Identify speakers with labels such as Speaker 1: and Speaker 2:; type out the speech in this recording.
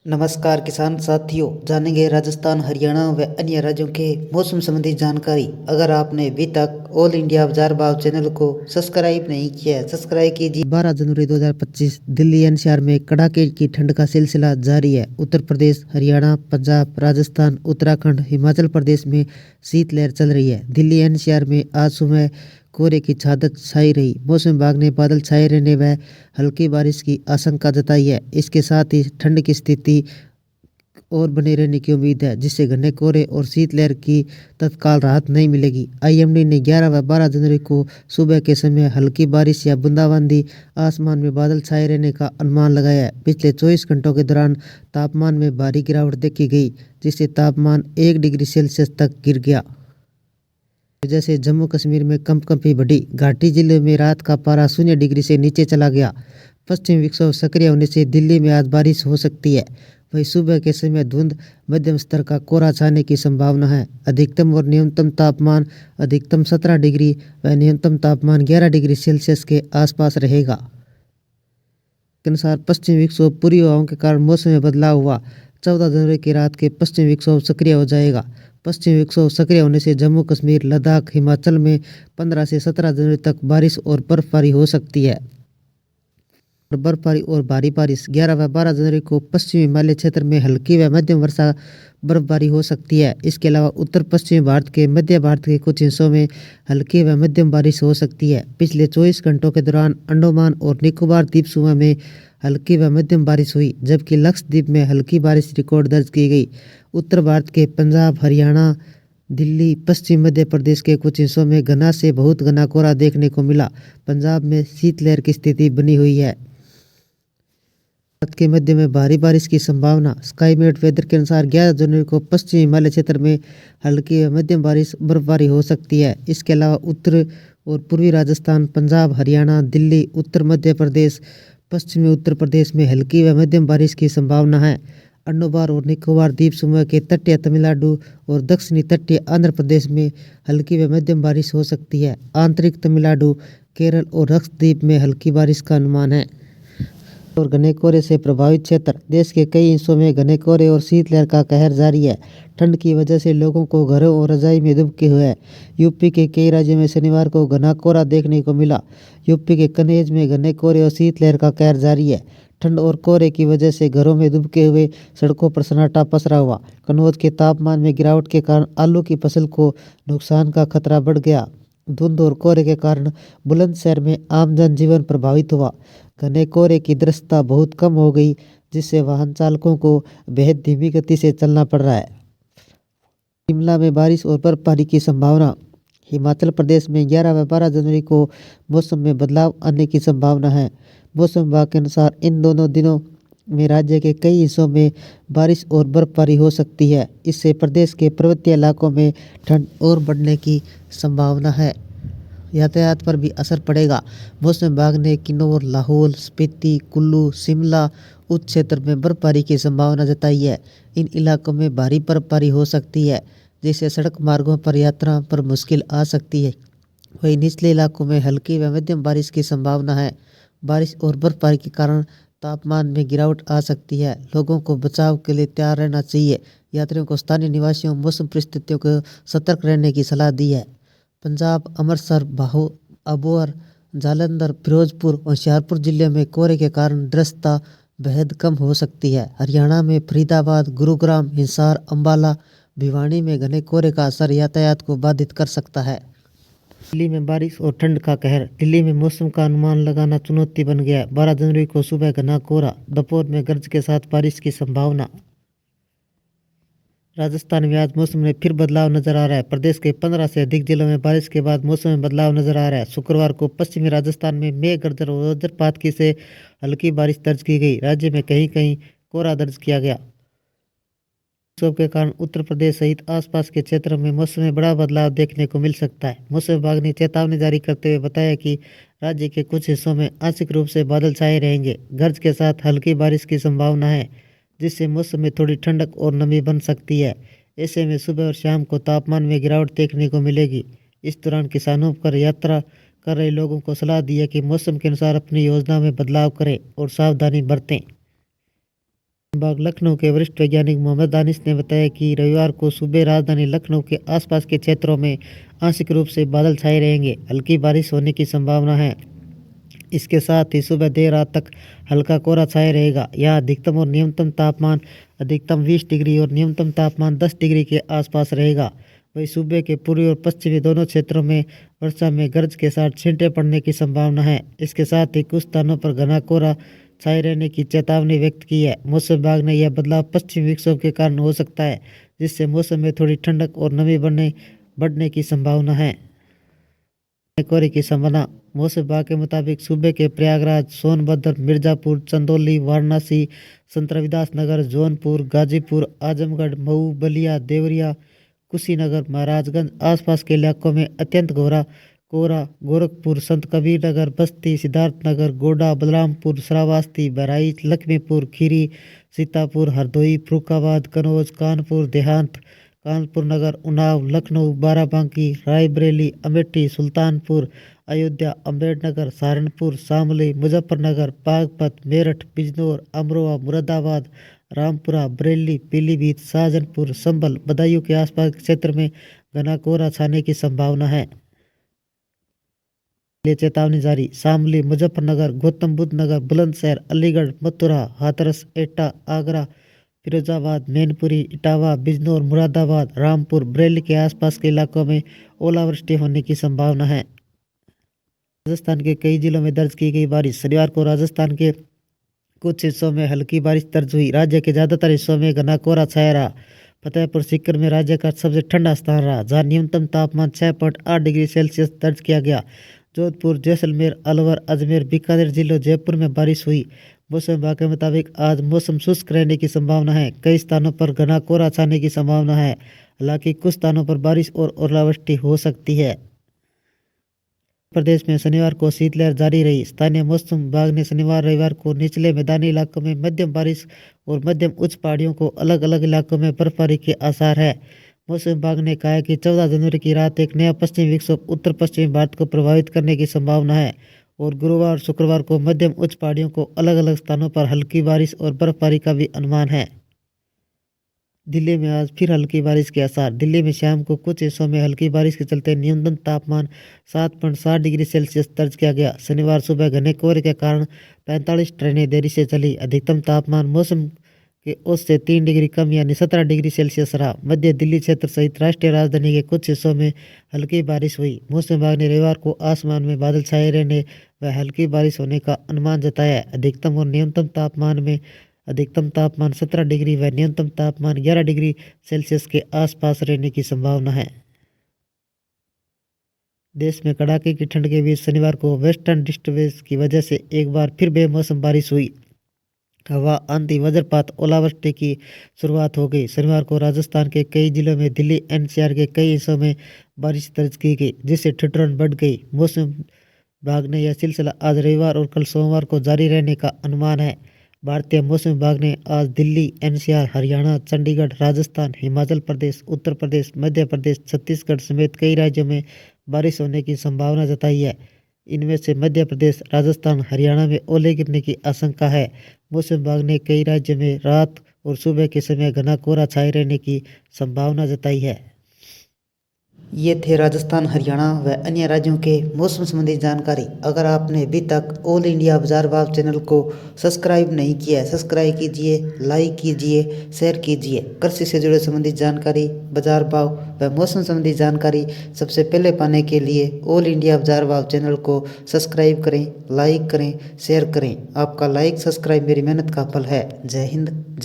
Speaker 1: नमस्कार किसान साथियों, जानेंगे राजस्थान, हरियाणा व अन्य राज्यों के मौसम संबंधी जानकारी। अगर आपने अभी तक ऑल इंडिया बाजार भाव चैनल को सब्सक्राइब नहीं किया है, सब्सक्राइब कीजिए। 12 जनवरी 2025 दिल्ली एनसीआर में कड़ाके की ठंड का सिलसिला जारी है। उत्तर प्रदेश, हरियाणा, पंजाब, राजस्थान, उत्तराखंड, हिमाचल प्रदेश में शीतलहर चल रही है। दिल्ली एनसीआर में आज सुबह कोहरे की चादर छाई रही। मौसम विभाग ने बादल छाए रहने व हल्की बारिश की आशंका जताई है। इसके साथ ही ठंड की स्थिति और बने रहने की उम्मीद है, जिससे घने कोहरे और शीतलहर की तत्काल राहत नहीं मिलेगी। आईएमडी ने 11 व 12 जनवरी को सुबह के समय हल्की बारिश या बूंदाबांदी, आसमान में बादल छाए रहने का अनुमान लगाया है। पिछले 24 घंटों के दौरान तापमान में भारी गिरावट देखी गई, जिससे तापमान 1 डिग्री सेल्सियस तक गिर गया। वजह से जम्मू कश्मीर में कंपकंपी बढ़ी। घाटी जिले में रात का पारा 0 डिग्री से नीचे चला गया। पश्चिमी विक्षोभ सक्रिय होने से दिल्ली में आज बारिश हो सकती है। वहीं सुबह के समय धुंध, मध्यम स्तर का कोहरा छाने की संभावना है। अधिकतम और न्यूनतम तापमान अधिकतम 17 डिग्री व न्यूनतम तापमान 11 डिग्री सेल्सियस के आसपास रहेगा। के अनुसार पश्चिमी विक्षोभ पूर्वी हवाओं के कारण मौसम में बदलाव हुआ। 14 जनवरी की रात के पश्चिमी विक्षोभ सक्रिय हो जाएगा। पश्चिमी विक्षोभ सक्रिय होने से जम्मू कश्मीर, लद्दाख, हिमाचल में 15 से 17 जनवरी तक बारिश और बर्फबारी हो सकती है। बर्फबारी और भारी बारिश 11 व 12 जनवरी को पश्चिमी हिमालय क्षेत्र में हल्की व मध्यम वर्षा बर्फबारी हो सकती है। इसके अलावा उत्तर पश्चिमी भारत के मध्य भारत के कुछ हिस्सों में हल्की व मध्यम बारिश हो सकती है। पिछले 24 घंटों के दौरान अंडमान और निकोबार द्वीप समूह में हल्की व मध्यम बारिश हुई, जबकि लक्षद्वीप में हल्की बारिश रिकॉर्ड दर्ज की गई। उत्तर भारत के पंजाब, हरियाणा, दिल्ली, पश्चिम मध्य प्रदेश के कुछ हिस्सों में घना से बहुत घना कोहरा देखने को मिला। पंजाब में शीतलहर की स्थिति बनी हुई है। रात के मध्य में भारी बारिश की संभावना। स्काईमेट वेदर के अनुसार 11 जनवरी को पश्चिमी हिमालय क्षेत्र में हल्की व मध्यम बारिश, बर्फबारी हो सकती है। इसके अलावा उत्तर और पूर्वी राजस्थान, पंजाब, हरियाणा, दिल्ली, उत्तर मध्य प्रदेश, पश्चिमी उत्तर प्रदेश में हल्की व मध्यम बारिश की संभावना है। अंडमान और निकोबार द्वीप समूह के तटीय तमिलनाडु और दक्षिणी तटीय आंध्र प्रदेश में हल्की व मध्यम बारिश हो सकती है। आंतरिक तमिलनाडु, केरल और लक्षद्वीप में हल्की बारिश का अनुमान है। और घने कोहरे से प्रभावित क्षेत्र। देश के कई हिस्सों में घने कोहरे और शीतलहर का कहर जारी है। ठंड की वजह से लोगों को घरों और रजाई में दुबके हुए हैं। यूपी के कई राज्यों में शनिवार को घना कोहरा देखने को मिला। यूपी के कन्नौज में घने कोहरे और शीतलहर का कहर जारी है। ठंड और कोहरे की वजह से घरों में दुबके हुए, सड़कों पर सन्नाटा पसरा हुआ। कन्नौज के तापमान में गिरावट के कारण आलू की फसल को नुकसान का खतरा बढ़ गया। धुंध और कोहरे के कारण बुलंदशहर में आम जनजीवन प्रभावित हुआ। घने कोहरे की दृश्यता बहुत कम हो गई, जिससे वाहन चालकों को बेहद धीमी गति से चलना पड़ रहा है। शिमला में बारिश और बर्फबारी की संभावना। हिमाचल प्रदेश में 11 व 12 जनवरी को मौसम में बदलाव आने की संभावना है। मौसम विभाग के अनुसार इन दोनों दिनों में राज्य के कई हिस्सों में बारिश और बर्फबारी हो सकती है। इससे प्रदेश के पर्वतीय इलाकों में ठंड और बढ़ने की संभावना है। यातायात पर भी असर पड़ेगा। मौसम विभाग ने किन्नौर, लाहौल स्पीति, कुल्लू, शिमला उच्च क्षेत्र में बर्फबारी की संभावना जताई है। इन इलाकों में भारी बर्फबारी हो सकती है, जिससे सड़क मार्गों पर यात्रा पर मुश्किल आ सकती है। वहीं निचले इलाकों में हल्की व मध्यम बारिश की संभावना है। बारिश और बर्फबारी के कारण तापमान में गिरावट आ सकती है। लोगों को बचाव के लिए तैयार रहना चाहिए। यात्रियों को स्थानीय निवासियों मौसम परिस्थितियों को सतर्क रहने की सलाह दी है। पंजाब, अमृतसर, अबोहर, जालंधर, फिरोजपुर, होशियारपुर जिले में कोहरे के कारण दृश्यता बेहद कम हो सकती है। हरियाणा में फरीदाबाद, गुरुग्राम, हिसार, अंबाला, भिवानी में घने कोहरे का असर यातायात को बाधित कर सकता है। दिल्ली में बारिश और ठंड का कहर। दिल्ली में मौसम का अनुमान लगाना चुनौती बन गया है। 12 जनवरी को सुबह घना कोहरा, दोपहर में गरज के साथ बारिश की संभावना। राजस्थान में आज मौसम में फिर बदलाव नजर आ रहा है। प्रदेश के 15 से अधिक जिलों में बारिश के बाद मौसम में बदलाव नजर आ रहा है। शुक्रवार को पश्चिमी राजस्थान में मेघ गर्जन और वज्रपात की से हल्की बारिश दर्ज की गई। राज्य में कहीं कहीं कोहरा दर्ज किया गया। विक्षोभ के कारण उत्तर प्रदेश सहित आसपास के क्षेत्रों में मौसम में बड़ा बदलाव देखने को मिल सकता है। मौसम विभाग ने चेतावनी जारी करते हुए बताया कि राज्य के कुछ हिस्सों में आंशिक रूप से बादल छाए रहेंगे। गरज के साथ हल्की बारिश की संभावना है, जिससे मौसम में थोड़ी ठंडक और नमी बन सकती है। ऐसे में सुबह और शाम को तापमान में गिरावट देखने को मिलेगी। इस दौरान किसानों पर यात्रा कर रहे लोगों को सलाह दी है कि मौसम के अनुसार अपनी योजना में बदलाव करें और सावधानी बरतें। बाग लखनऊ के वरिष्ठ वैज्ञानिक मोहम्मद दानिश ने बताया कि रविवार को सुबह राजधानी लखनऊ के आसपास के क्षेत्रों में आंशिक रूप से बादल छाए रहेंगे, हल्की बारिश होने की संभावना है। इसके साथ ही सुबह देर रात तक हल्का कोहरा छाया रहेगा। यहाँ अधिकतम और न्यूनतम तापमान अधिकतम 20 डिग्री और न्यूनतम तापमान 10 डिग्री के आसपास रहेगा। वहीं सूबे के पूर्वी और पश्चिमी दोनों क्षेत्रों में वर्षा में गरज के साथ छींटे पड़ने की संभावना है। इसके साथ ही कुछ स्थानों पर घना कोहरा छाए रहने की चेतावनी व्यक्त की है। मौसम विभाग ने यह बदलाव पश्चिमी विक्षोभ के कारण हो सकता है, जिससे मौसम में थोड़ी ठंडक और नमी बढ़ने की संभावना है। कोहरे की संभावना। मौसम विभाग के मुताबिक सूबे के प्रयागराज, सोनभद्र, मिर्जापुर, चंदौली, वाराणसी, संत रविदास नगर, जौनपुर, गाजीपुर, आजमगढ़, मऊ, बलिया, देवरिया, कुशीनगर, महाराजगंज आसपास के इलाकों में अत्यंत कोहरा, गोरखपुर, संत कबीर नगर, बस्ती, सिद्धार्थनगर, गोड्डा, बलरामपुर, श्रावस्ती, बहराइच, लक्ष्मीपुर, खीरी, सीतापुर, हरदोई, फर्रुखाबाद, कन्नौज, कानपुर देहात, कानपुर नगर, उन्नाव, लखनऊ, बाराबंकी, रायबरेली, अमेठी, सुल्तानपुर, अयोध्या, अम्बेडकर, सहारनपुर, शामली, मुजफ्फरनगर, बागपत, मेरठ, बिजनौर, अमरोहा, मुरादाबाद, रामपुरा, बरेली, पीलीभीत, शाहजहांपुर, संभल, बदायूं के आसपास के क्षेत्र में घना कोहरा छाने की संभावना है। चेतावनी जारी। शामली, मुजफ्फरनगर, गौतम बुद्ध नगर, बुलंदशहर, अलीगढ़, मथुरा, हाथरस, एटा, आगरा, फिरोजाबाद, मैनपुरी, इटावा, बिजनौर, मुरादाबाद, रामपुर, बरेली के आसपास के इलाकों में ओलावृष्टि होने की संभावना है। राजस्थान के कई जिलों में दर्ज की गई बारिश। शनिवार को राजस्थान के कुछ हिस्सों में हल्की बारिश दर्ज हुई। राज्य के ज्यादातर हिस्सों में घना कोहरा छाया रहा। फतेहपुर सीकर में राज्य का सबसे ठंडा स्थान रहा, जहां न्यूनतम तापमान 6.8 डिग्री सेल्सियस दर्ज किया गया। जोधपुर, जैसलमेर, अलवर, अजमेर, बीकानेर जिलों, जयपुर में बारिश हुई। मौसम विभाग के मुताबिक आज मौसम शुष्क रहने की संभावना है। कई स्थानों पर घना कोहरा छाने की संभावना है। हालांकि कुछ स्थानों पर बारिश और ओलावृष्टि हो सकती है। प्रदेश में शनिवार को शीतलहर जारी रही। स्थानीय मौसम विभाग ने शनिवार रविवार को निचले मैदानी इलाकों में मध्यम बारिश और मध्यम उच्च पहाड़ियों को अलग अलग इलाकों में बर्फबारी के आसार है। मौसम विभाग ने कहा है कि 14 जनवरी की रात एक नया पश्चिमी विक्षोभ उत्तर पश्चिमी भारत को प्रभावित करने की संभावना है और गुरुवार और शुक्रवार को मध्यम उच्च पहाड़ियों को अलग अलग स्थानों पर हल्की बारिश और बर्फबारी का भी अनुमान है। दिल्ली में आज फिर हल्की बारिश के आसार। दिल्ली में शाम को कुछ हिस्सों में हल्की बारिश के चलते न्यूनतम तापमान 7.7 डिग्री सेल्सियस दर्ज किया गया। शनिवार सुबह घने कोहरे के कारण 45 ट्रेनें देरी से चली। अधिकतम तापमान मौसम के औसत से 3 डिग्री कम यानी 17 डिग्री सेल्सियस रहा। मध्य दिल्ली क्षेत्र सहित राष्ट्रीय राजधानी के कुछ हिस्सों में हल्की बारिश हुई। मौसम विभाग ने रविवार को आसमान में बादल छाए रहने व हल्की बारिश होने का अनुमान जताया है। अधिकतम और न्यूनतम तापमान में अधिकतम तापमान 17 डिग्री व न्यूनतम तापमान 11 डिग्री सेल्सियस के आसपास रहने की संभावना है। देश में कड़ाके की ठंड के बीच शनिवार को वेस्टर्न डिस्टर्बेंस की वजह से एक बार फिर बेमौसम बारिश हुई। हवा, आंधी, वज्रपात, ओलावृष्टि की शुरुआत हो गई। शनिवार को राजस्थान के कई जिलों में, दिल्ली एनसीआर के कई हिस्सों में बारिश दर्ज की गई, जिससे ठिठुरन बढ़ गई। मौसम विभाग ने यह सिलसिला आज रविवार और कल सोमवार को जारी रहने का अनुमान है। भारतीय मौसम विभाग ने आज दिल्ली, एनसीआर, हरियाणा, चंडीगढ़, राजस्थान, हिमाचल प्रदेश, उत्तर प्रदेश, मध्य प्रदेश, छत्तीसगढ़ समेत कई राज्यों में बारिश होने की संभावना जताई है। इनमें से मध्य प्रदेश, राजस्थान, हरियाणा में ओले गिरने की आशंका है। मौसम विभाग ने कई राज्यों में रात और सुबह के समय घना कोहरा छाए रहने की संभावना जताई है। ये थे राजस्थान, हरियाणा व अन्य राज्यों के मौसम संबंधी जानकारी। अगर आपने अभी तक ऑल इंडिया बाजार भाव चैनल को सब्सक्राइब नहीं किया है, सब्सक्राइब कीजिए, लाइक कीजिए, शेयर कीजिए। कृषि से जुड़े संबंधित जानकारी, बाजार भाव व मौसम संबंधी जानकारी सबसे पहले पाने के लिए ऑल इंडिया बाजार भाव चैनल को सब्सक्राइब करें, लाइक करें, शेयर करें। आपका लाइक सब्सक्राइब मेरी मेहनत का फल है। जय हिंद।